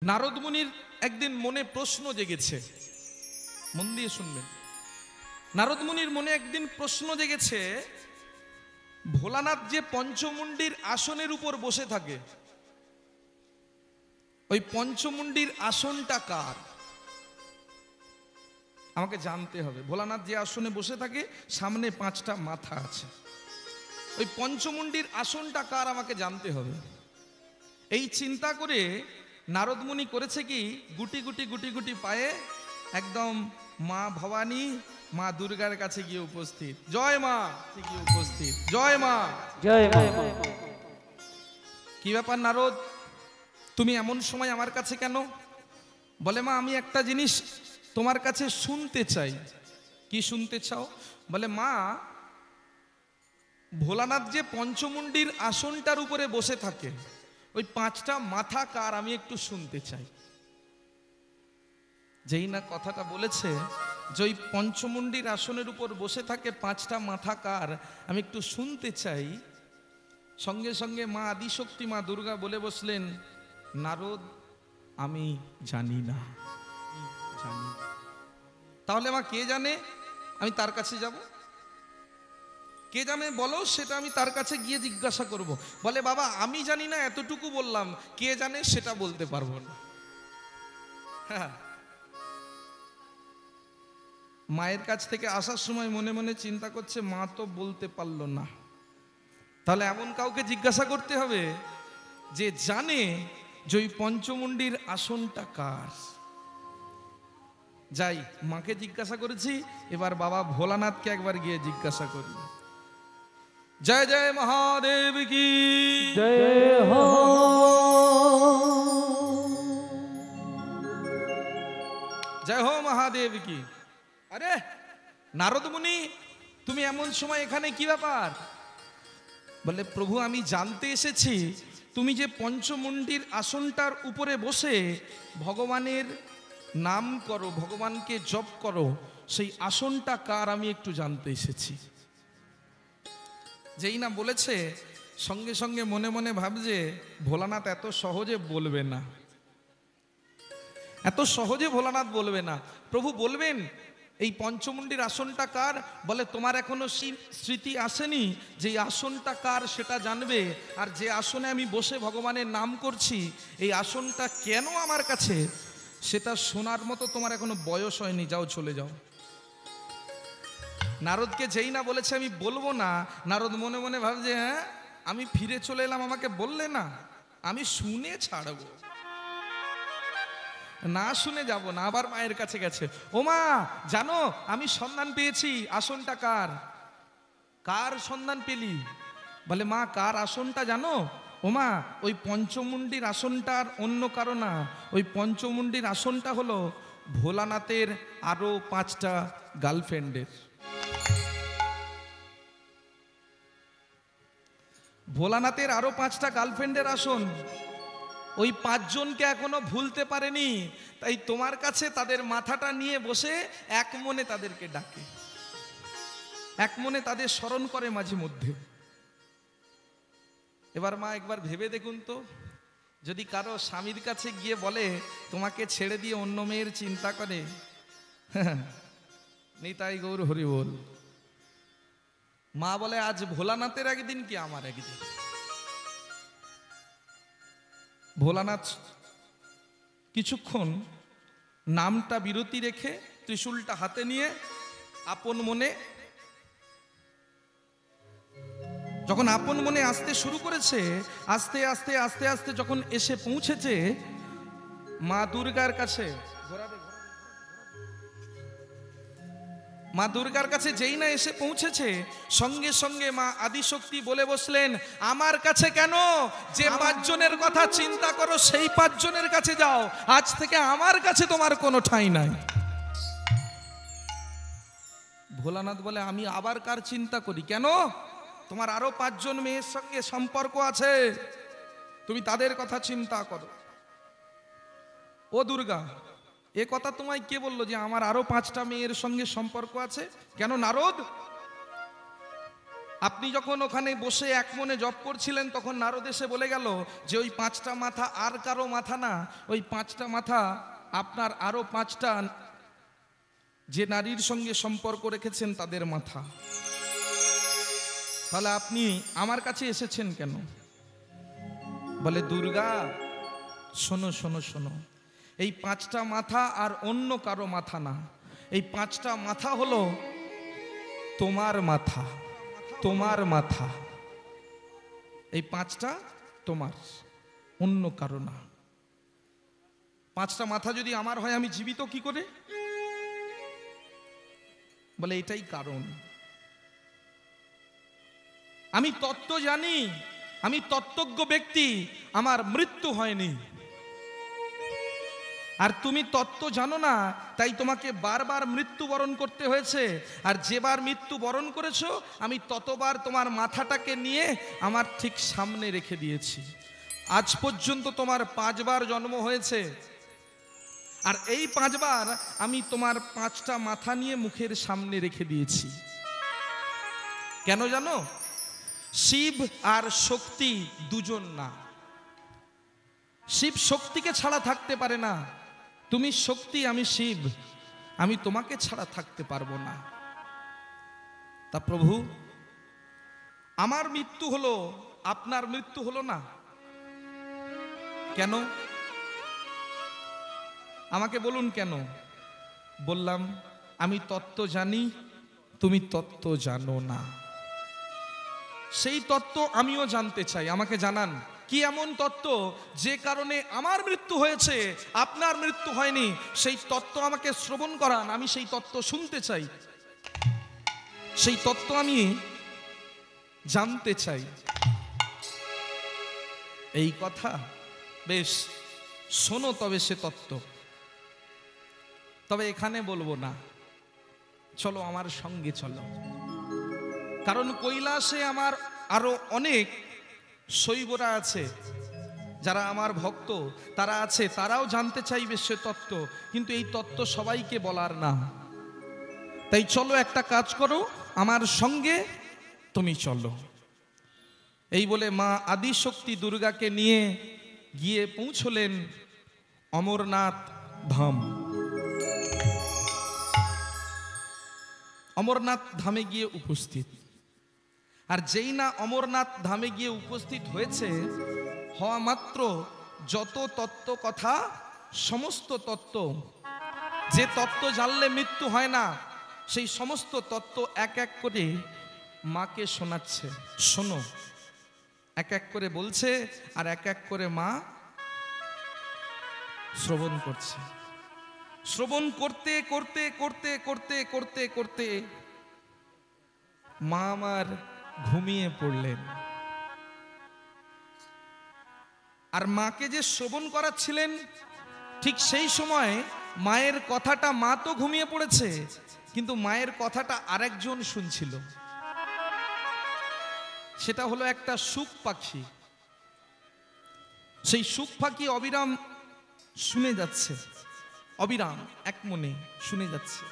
নারদ মুনির একদিন মনে প্রশ্ন জেগেছে, মন দিয়ে শুনবেন। নারদ মুনির মনে একদিন প্রশ্ন জেগেছে, ভোলানাথ যে পঞ্চমুণ্ডির আসনের উপর বসে থাকে, ওই পঞ্চমুণ্ডির আসনটা কার? আমাকে জানতে হবে। ভোলানাথ যে আসনে বসে থাকে, সামনে 5টা মাথা আছে, ওই পঞ্চমুণ্ডির আসনটা কার আমাকে জানতে হবে। এই চিন্তা করে নারদ মুনি করেছে কি, গুটি গুটি গুটি গুটি পায়ে একদম মা ভবানী, মা দুর্গার কাছে গিয়ে উপস্থিত। জয় মা, গিয়ে উপস্থিত। জয় মা, জয় মা। কি ব্যাপার নারদ, তুমি এমন সময় আমার কাছে কেন? বলে, মা আমি একটা জিনিস তোমার কাছে শুনতে চাই। কি শুনতে চাও? বলে, মা ভোলানাথ যে পঞ্চমুণ্ডির আসনটার উপরে বসে থাকে, ওই 5টা মাথা কার আমি একটু শুনতে চাই। যেই না কথাটা বলেছে যে ওই পঞ্চমুণ্ডির আসনের উপর বসে থাকে 5টা মাথা কার আমি একটু শুনতে চাই, সঙ্গে সঙ্গে মা আদিশক্তি, মা দুর্গা বলে বসলেন, নারদ আমি জানি না। তাহলে মা কে জানে? আমি তার কাছে যাব। কে জানে বলো, সেটা আমি তার কাছে গিয়ে জিজ্ঞাসা করব। বলে, বাবা আমি জানি না এতটুকু বললাম, কে জানে সেটা বলতে পারবো না। হ্যাঁ, মায়ের কাছ থেকে আসার সময় মনে মনে চিন্তা করছে, মা তো বলতে পারলো না, তাহলে এমন কাউকে জিজ্ঞাসা করতে হবে যে জানে যে ওই পঞ্চমুণ্ডির আসনটা কার। যাই, মাকে জিজ্ঞাসা করেছি, এবার বাবা ভোলানাথকে একবার গিয়ে জিজ্ঞাসা করি। জয় জয় মহাদেব কি জয় হো। জয় হো মহাদেব কি। আরে নারদ মুনি, তুমি এমন সময় এখানে, কি ব্যাপার? বলে, প্রভু আমি জানতে এসেছি, তুমি যে পঞ্চমুণ্ডির আসনটার উপরে বসে ভগবানের নাম করো, ভগবানকে জপ করো, সেই আসনটা কার আমি একটু জানতে এসেছি। যেই না বলেছে, সঙ্গে সঙ্গে মনে মনে ভাবছে, ভোলানাথ এত সহজে বলবে না, এত সহজে ভোলানাথ বলবে না। প্রভু বলবেন এই পঞ্চমুণ্ডির আসনটা কার? বলে, তোমার এখনো স্মৃতি আসেনি যে আসনটা কার সেটা জানবে, আর যে আসনে আমি বসে ভগবানের নাম করছি, এই আসনটা কেন আমার কাছে সেটা শোনার মতো তোমার এখনো বয়স হয়নি। যাও, চলে যাও। নারদকে যেই না বলেছে আমি বলবো না, নারদ মনে মনে ভাবছে, হ্যাঁ আমি ফিরে চলে এলাম, আমাকে বললে না, আমি শুনে ছাড়বো, না শুনে যাব না। আবার মায়ের কাছে গেছে, ও মা জানো আমি সন্ধান পেয়েছি, আসনটা কার। কার সন্ধান পেলি? বলে, মা কার আসনটা জানো? ও মা ওই পঞ্চমুণ্ডির আসনটার অন্য কারো না, ওই পঞ্চমুণ্ডির আসনটা হলো ভোলানাথের আরো 5টা গার্লফ্রেন্ডের। ভোলানাথের আরো 5টা গার্লফ্রেন্ডের আসন, ওই 5 জনকে এখনো ভুলতে পারেনি, তাই তোমার কাছে তাদের মাথাটা নিয়ে বসে এক মনে তাদেরকে ডাকে, এক মনে তাদের স্মরণ করে মাঝে মধ্যে। এবার মা একবার ভেবে দেখুন তো, যদি কারো স্বামীর কাছে গিয়ে বলে তোমাকে ছেড়ে দিয়ে অন্য মেয়ের চিন্তা করে, নিতাই গৌর হরি বল। মা বলে, আজ ভোলানাথের একদিন কি আমার একদিন। ভোলানাথ কিছুক্ষণ নামটা বিরতি রেখে ত্রিশূলটা হাতে নিয়ে আপন মনে, যখন আপন মনে আসতে শুরু করেছে, আস্তে আস্তে আস্তে আস্তে যখন এসে পৌঁছেছে মা দুর্গার কাছে, মা দুর্গার কাছে যেই না এসে পৌঁছেছে, সঙ্গে সঙ্গে মা আদিশক্তি বলে বসলেন, আমার কাছে কেন? যে 5 জনের কথা চিন্তা করো সেই 5 জনের কাছে যাও, আজ থেকে আমার কাছে তোমার কোনো ঠাঁই নাই। ভোলানাথ বলে, আমি আবার কার চিন্তা করি? কেন? তোমার আরো 5 জন মেয়ের সঙ্গে সম্পর্ক আছে, তুমি তাদের কথা চিন্তা করো। ও দুর্গা, এ কথা তোমায় কে বললো যে আমার আরো 5টা মেয়ের সঙ্গে সম্পর্ক আছে? কেন নারদ? আপনি যখন ওখানে বসে এক মনে জপ করছিলেন, তখন নারদ এসে বলে গেল যে ওই 5টা মাথা আর কারো মাথা না, ওই 5টা মাথা আপনার আরো 5টা যে নারীর সঙ্গে সম্পর্ক রেখেছেন তাদের মাথা। তাহলে আপনি আমার কাছে এসেছেন কেন? বলে দুর্গা শোনো শোনো শোনো, এই 5টা মাথা আর অন্য কারো মাথা না, এই 5টা মাথা হলো তোমার মাথা, তোমার মাথা। এই 5টা তোমার, অন্য কারো না। 5টা মাথা যদি আমার হয়, আমি জীবিত কি করে? বলে এটাই কারণ। আমি তত্ত্ব জানি, আমি তত্ত্বজ্ঞ ব্যক্তি, আমার মৃত্যু হয়নি। আর তুমি তত্ত্ব জানো না, তাই তোমাকে বারবার মৃত্যুবরণ করতে হয়েছে। আর যেবার মৃত্যু বরণ করেছো, আমি ততবার তোমার মাথাটাকে নিয়ে আমার ঠিক সামনে রেখে দিয়েছি। আজ পর্যন্ত তোমার 5 বার জন্ম হয়েছে, আর এই 5 বার আমি তোমার 5টা মাথা নিয়ে মুখের সামনে রেখে দিয়েছি। কেন জানো? শিব আর শক্তি দুজন না। শিব শক্তিকে ছাড়া থাকতে পারে না। তুমি শক্তি, আমি শিব, আমি তোমাকে ছাড়া থাকতে পারবো না। তা প্রভু, আমার মৃত্যু হলো, আপনার মৃত্যু হলো না কেন? আমাকে বলুন কেন? বললাম আমি তত্ত্ব জানি, তুমি তত্ত্ব জানো না। সেই তত্ত্ব আমিও জানতে চাই, আমাকে জানান। কি এমন তত্ত্ব যে কারণে আমার মৃত্যু হয়েছে, আপনার মৃত্যু হয়নি? সেই তত্ত্ব আমাকে শ্রবণ করান, আমি সেই তত্ত্ব শুনতে চাই, সেই তত্ত্ব আমি জানতে চাই। এই কথা? বেশ, শোনো তবে সে তত্ত্ব। তবে এখানে বলবো না, চলো আমার সঙ্গে চলো। কারণ কৈলাসে আমার আরো অনেক শৈবরা আছে, যারা আমার ভক্ত, তারা আছে, তারাও জানতে চাইবে সে তত্ত্ব, কিন্তু এই তত্ত্ব সবাইকে বলার না। তাই চলো একটা কাজ করো, আমার সঙ্গে তুমি চলো। এই বলে মা আদিশক্তি দুর্গাকে নিয়ে গিয়ে পৌঁছলেন অমরনাথ ধাম। অমরনাথ ধামে গিয়ে উপস্থিত। আর যেই না অমরনাথ ধামে গিয়ে উপস্থিত হয়েছে, হওয়া মাত্র যত তত্ত্ব কথা, সমস্ত তত্ত্ব, যে তত্ত্ব জানলে মৃত্যু হয় না, সেই সমস্ত তত্ত্ব এক এক করে মাকে শোনাচ্ছে। শোনো, এক এক করে বলছে, আর এক এক করে মা শ্রবণ করছে। শ্রবণ করতে করতে করতে করতে করতে করতে মা আমার ঘুমিয়ে পড়লেন। আর মাকে যে শ্রবণ করাচ্ছিলেন, ঠিক সেই সময় মায়ের কথাটা, মা তো ঘুমিয়ে পড়েছে, কিন্তু মায়ের কথাটা আরেকজন শুনছিল। সেটা হলো একটা সুখ পাখি। সেই সুখ পাখি অবিরাম শুনে যাচ্ছে, অবিরাম এক মনে শুনে যাচ্ছে।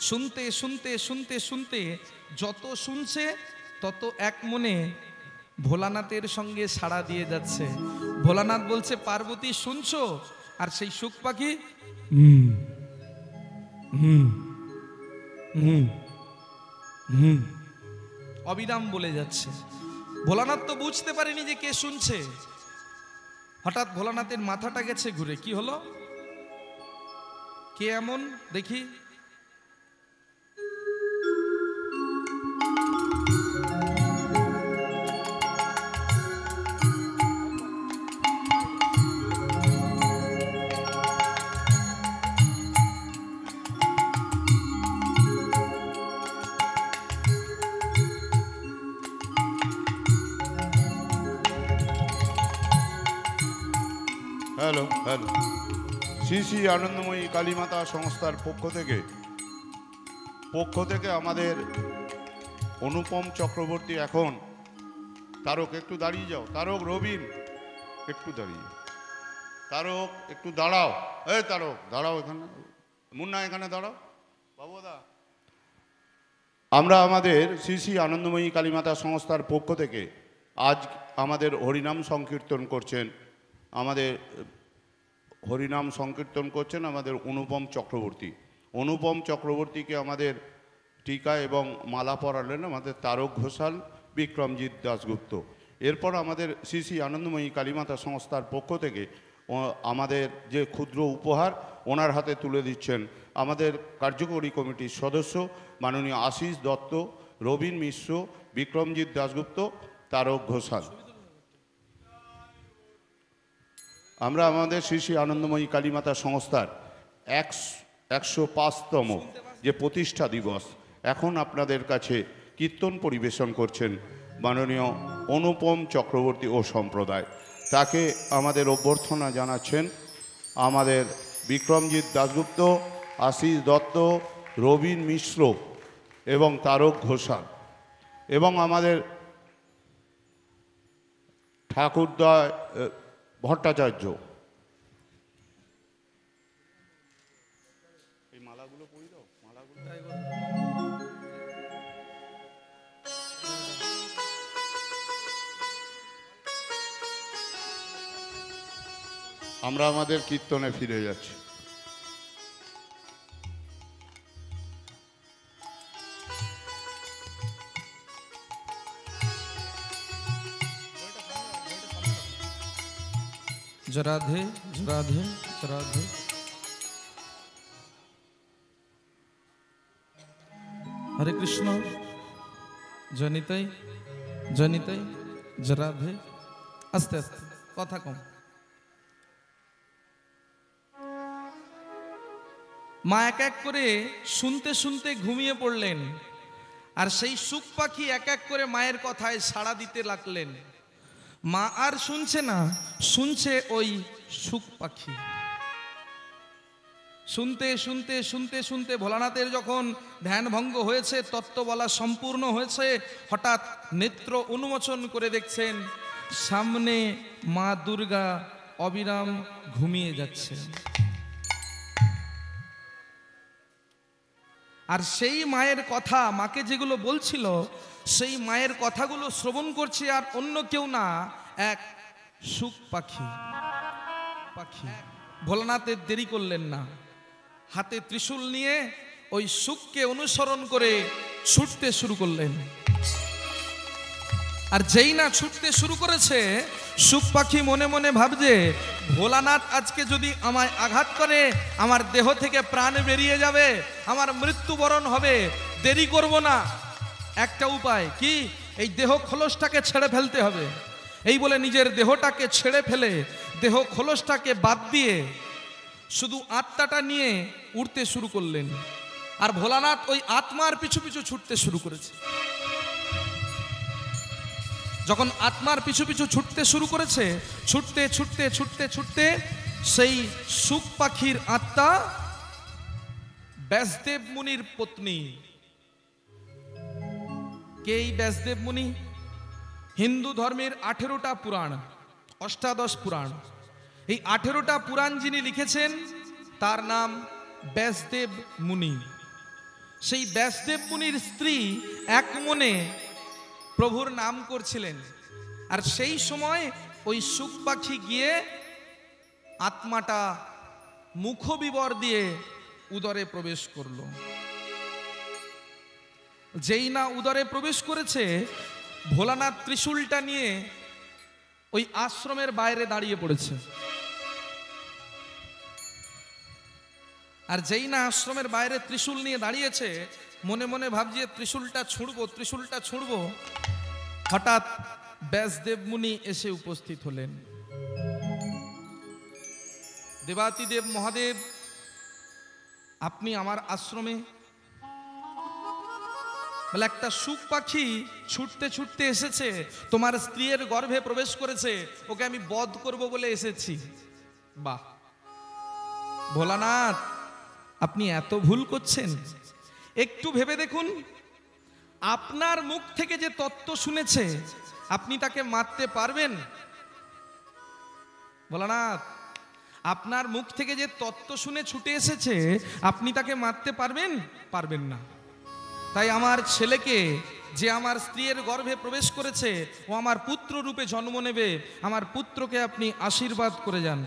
শুনতে শুনতে শুনতে শুনতে যত শুনছে, তত এক মনে ভোলানাথের সঙ্গে সাড়া দিয়ে যাচ্ছে। ভোলানাথ বলছে, পার্বতী শুনছো? আর সেই সুখ পাখি অবিরাম বলে যাচ্ছে। ভোলানাথ তো বুঝতে পারেনি যে কে শুনছে। হঠাৎ ভোলানাথের মাথাটা গেছে ঘুরে। কি হলো? কে এমন দেখি। হ্যালো হ্যালো, শ্রী শ্রী আনন্দময়ী কালীমাতা সংস্থার পক্ষ থেকে আমাদের অনুপম চক্রবর্তী এখন। তারক একটু দাঁড়িয়ে যাও, তারক, রবিন একটু দাঁড়িয়ে, তারক একটু দাঁড়াও, এই তারক দাঁড়াও, এখানে মুন্না এখানে দাঁড়াও, বাবুদা। আমরা আমাদের শ্রী শ্রী আনন্দময়ী কালীমাতা সংস্থার পক্ষ থেকে আজ আমাদের হরিনাম সংকীর্তন করছেন আমাদের অনুপম চক্রবর্তী। অনুপম চক্রবর্তীকে আমাদের টিকা এবং মালা পরালেন আমাদের তারক ঘোষাল, বিক্রমজিৎ দাশগুপ্ত। এরপর আমাদের শ্রী শ্রী আনন্দময়ী কালীমাতা সংস্থার পক্ষ থেকে আমাদের যে ক্ষুদ্র উপহার ওনার হাতে তুলে দিচ্ছেন আমাদের কার্যকরী কমিটির সদস্য মাননীয় আশিস দত্ত, রবীন মিশ্র, বিক্রমজিৎ দাশগুপ্ত, তারক ঘোষাল। আমরা আমাদের শ্রী শ্রী আনন্দময়ী কালীমাতা সংস্থার 105তম যে প্রতিষ্ঠা দিবস, এখন আপনাদের কাছে কীর্তন পরিবেশন করছেন মাননীয় অনুপম চক্রবর্তী ও সম্প্রদায়। তাকে আমাদের অভ্যর্থনা জানাচ্ছেন আমাদের বিক্রমজিৎ দাশগুপ্ত, আশিস দত্ত, রবীন মিশ্র এবং তারক ঘোষাল এবং আমাদের ঠাকুরদয় ভট্টাচার্য। এই মালাগুলো পরি দাও, মালাগুলো। আমরা আমাদের কীর্তনে ফিরে যাচ্ছি। রাধে রাধে রাধে। হরে কৃষ্ণ, জনিতাই জনিতাই রাধে। আস্তে আস্তে কথা কম। মা এক এক করে শুনতে শুনতে ঘুমিয়ে পড়লেন, আর সেই সুখ পাখি এক এক করে মায়ের কথায় সাড়া দিতে লাগলেন। মা আর শুনছে না, শুনছে ওই সুখ পাখি। শুনতে শুনতে শুনতে শুনতে ভোলানাথের যখন ধ্যান ভঙ্গ হয়েছে, তত্ত্ব বলা সম্পূর্ণ হয়েছে, হঠাৎ নেত্র উন্মোচন করে দেখছেন সামনে মা দুর্গা অবিরাম ঘুমিয়ে যাচ্ছে। আর সেই মায়ের কথা, মাকে যেগুলো বলছিল সেই মায়ের কথাগুলো শ্রবণ করছে আর অন্য কেউ না, এক সুখ পাখি। ভোলানাথের দেরি করলেন না, হাতে ত্রিশূল নিয়ে ওই সুখকে অনুসরণ করে ছুটতে শুরু করলেন। আর যেই না ছুটতে শুরু করেছে, সুখ পাখি মনে মনে ভাবছে ভোলানাথ আজকে যদি আমায় আঘাত করে, আমার দেহ থেকে প্রাণ বেরিয়ে যাবে, আমার মৃত্যুবরণ হবে। দেরি করব না, একটা উপায় কি, এই দেহ খোলসটাকে ছেড়ে ফেলতে হবে। এই বলে নিজের দেহটাকে ছেড়ে ফেলে দেহ খোলসটাকে বাদ দিয়ে শুধু আত্মাটা নিয়ে উড়তে শুরু করলেন। আর ভোলানাথ ওই আত্মার পিছু পিছু ছুটতে শুরু করেছে। যখন আত্মার পিছু পিছু ছুটতে শুরু করেছে, ছুটতে ছুটতে ছুটতে ছুটতে সেই সুখ পাখির আত্মা ব্যাসদেব মুনির পত্নী। কে এই ব্যাসদেব মুনি? হিন্দু ধর্মের 18টা পুরাণ, অষ্টাদশ পুরাণ, এই 18টা পুরাণ যিনি লিখেছেন তার নাম ব্যাসদেব মুনি। সেই ব্যাসদেব মুনির স্ত্রী এক মনে প্রভুর নাম করছিলেন। আর সেই সময় ওই সুখ পাখি গিয়ে আত্মাটা মুখবিবর দিয়ে উদরে প্রবেশ করলো। যেই না উদরে প্রবেশ করেছে, ভোলানাথ ত্রিশূলটা নিয়ে ওই আশ্রমের বাইরে দাঁড়িয়ে পড়েছে। আর যেই না আশ্রমের বাইরে ত্রিশূল নিয়ে দাঁড়িয়েছে, মনে মনে ভাবছে ত্রিশূলটা ছুঁড়বো, হঠাৎ ব্যাসদেব মুনি এসে উপস্থিত হলেন। দেবাতিদেব মহাদেব, আপনি আমার আশ্রমে? বলে একটা সুখ পাখি ছুটতে ছুটতে এসেছে, তোমার স্ত্রীর গর্ভে প্রবেশ করেছে, ওকে আমি বধ করব বলে এসেছি। বাহ ভোলানাথ, আপনি এত ভুল করছেন। একটু ভেবে দেখুন, আপনার মুখ থেকে যে তত্ত্ব শুনেছে, আপনি তাকে মারতে পারবেন? ভোলানাথ, আপনার মুখ থেকে যে তত্ত্ব শুনে ছুটে এসেছে, আপনি তাকে মারতে পারবেন? পারবেন না। তাই আমার ছেলেকে, যে আমার স্ত্রীর গর্ভে প্রবেশ করেছে, ও আমার পুত্র রূপে জন্ম নেবে, আমার পুত্রকে আপনি আশীর্বাদ করে যান।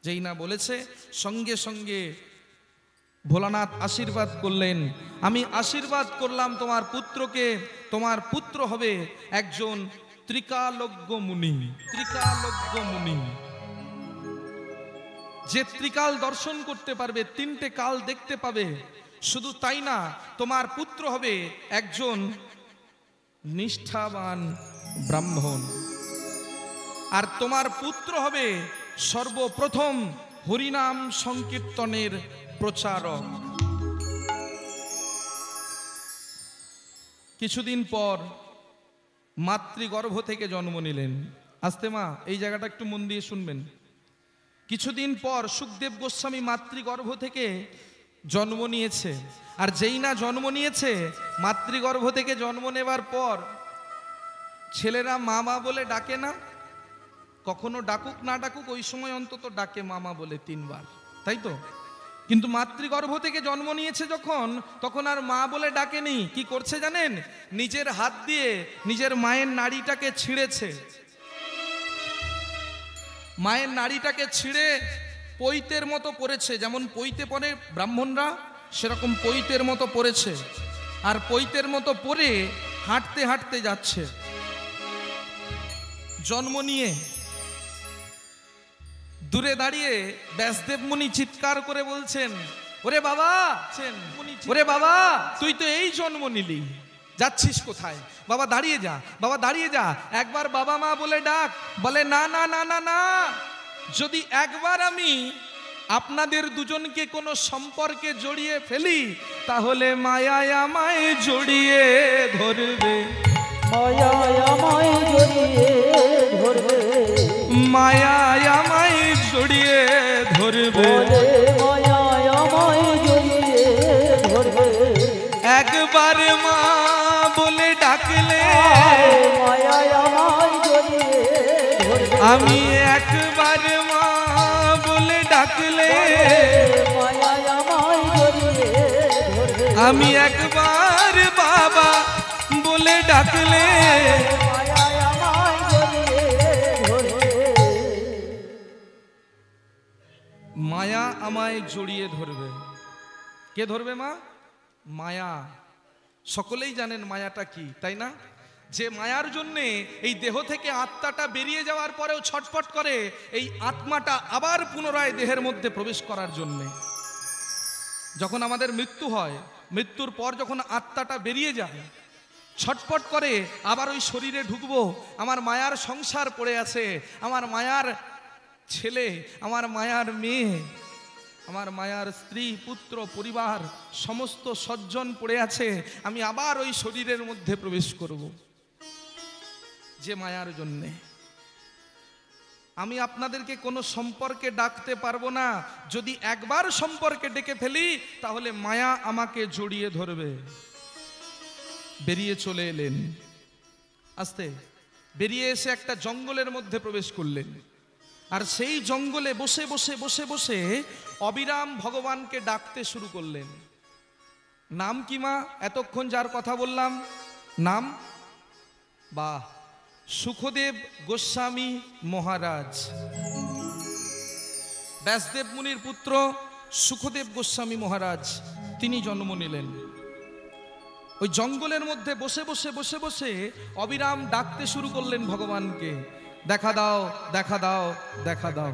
যেই না বলেছে, সঙ্গে সঙ্গে ভোলানাথ আশীর্বাদ করলেন, আমি আশীর্বাদ করলাম তোমার পুত্রকে, তোমার পুত্র হবে একজন ত্রিকালজ্ঞ মুনি। ত্রিকালজ্ঞ মুনি, যে ত্রিকাল দর্শন করতে পারবে, তিনটে কাল দেখতে পাবে। শুধু তাই না, তোমার পুত্র হবে একজন নিষ্ঠাবান ব্রাহ্মণ, আর তোমার পুত্র হবে সর্বপ্রথম হরিনাম সংকীর্তনের প্রচারক। কিছুদিন পর মাতৃগর্ভ থেকে জন্ম নিলেন। আস্তে মা, এই জায়গাটা একটু মন দিয়ে শুনবেন। কিছুদিন পর সুখদেব গোস্বামী মাতৃগর্ভ থেকে জন্ম নিয়েছে। আর যেই না জন্ম নিয়েছে, মাতৃগর্ভ থেকে জন্ম নেবার পর ছেলেরা মামা বলে ডাকে না? কখনো ডাকুক না ডাকুক, ওই সময় অন্তত ডাকে মামা বলে 3 বার, তাই তো? কিন্তু মাতৃগর্ভ থেকে জন্ম নিয়েছে যখন, তখন আর মা বলে ডাকেনি। কি করছে জানেন? নিজের হাত দিয়ে নিজের মায়ের নাড়িটাকে ছিঁড়েছে। মায়ের নাড়িটাকে ছিঁড়ে পৈতের মতো পড়েছে, যেমন পৈতে পড়ে ব্রাহ্মণরা, সেরকম পৈতের মতো পড়েছে। আর পৈতের মতো পড়ে হাঁটতে হাঁটতে যাচ্ছে। জন্ম নিয়ে দূরে দাঁড়িয়ে ব্যাসদেব মুনি চিৎকার করে বলছেন, ওরে বাবা, ওরে বাবা, তুই তো এই জন্ম নিলি, যাচ্ছিস কোথায়? বাবা দাঁড়িয়ে যা, বাবা দাঁড়িয়ে যা, একবার বাবা মা বলে ডাক। বলে না না না না না, যদি একবার আমি আপনাদের দুজনকে কোনো সম্পর্কে জড়িয়ে ফেলি, তাহলে মায়ায় আমায় জড়িয়ে ধরবে, মায়ায় আমায় জড়িয়ে ধরবে, মায়ায় আমায় জড়িয়ে ধরবে, মায়ায় আমায় জড়িয়ে ধরবে। একবার মা বলে ডাকলে মায়ায় আমায় জড়িয়ে ধরবে, আমি একবার মা বলে ডাকলে, মায়ায় আমায় জড়িয়ে ধরবে, আমি একবার বাবা বলে ডাকলে, মায়ায় আমায় জড়িয়ে ধরবে। মায়া আমায় জড়িয়ে ধরবে। কে ধরবে মা? মায়া। সকলেই জানেন মায়াটা কি, তাই না? যে মায়ার জন্যে এই দেহ থেকে আত্মাটা বেরিয়ে যাওয়ার পরেও ছটফট করে এই আত্মাটা আবার পুনরায় দেহের মধ্যে প্রবেশ করার জন্যে। যখন আমাদের মৃত্যু হয়, মৃত্যুর পর যখন আত্মাটা বেরিয়ে যায়, ছটফট করে আবার ওই শরীরে ঢুকবো। আমার মায়ার সংসার পড়ে আছে, আমার মায়ার ছেলে, আমার মায়ার মেয়ে, আমার মায়ার স্ত্রী, পুত্র, পরিবার, সমস্ত সজ্জন পড়ে আছে, আমি আবার ওই শরীরের মধ্যে প্রবেশ করব। যে মায়ার জন্যে আমি আপনাদেরকে কোনো সম্পর্কে ডাকতে পারবো না। যদি একবার সম্পর্কে ডেকে ফেলি, তাহলে মায়া আমাকে জড়িয়ে ধরবে। বেরিয়ে চলে এলেন, আস্তে বেরিয়ে এসে একটা জঙ্গলের মধ্যে প্রবেশ করলেন। আর সেই জঙ্গলে বসে বসে বসে বসে অবিরাম ভগবানকে ডাকতে শুরু করলেন। নাম কি মা? এতক্ষণ যার কথা বললাম নাম? বাহ, সুখদেব গোস্বামী মহারাজ। ব্যাসদেব মুনির পুত্র সুখদেব গোস্বামী মহারাজ, তিনি জন্ম নিলেন। ওই জঙ্গলের মধ্যে বসে বসে বসে বসে অবিরাম ডাকতে শুরু করলেন ভগবানকে, দেখা দাও, দেখা দাও, দেখা দাও।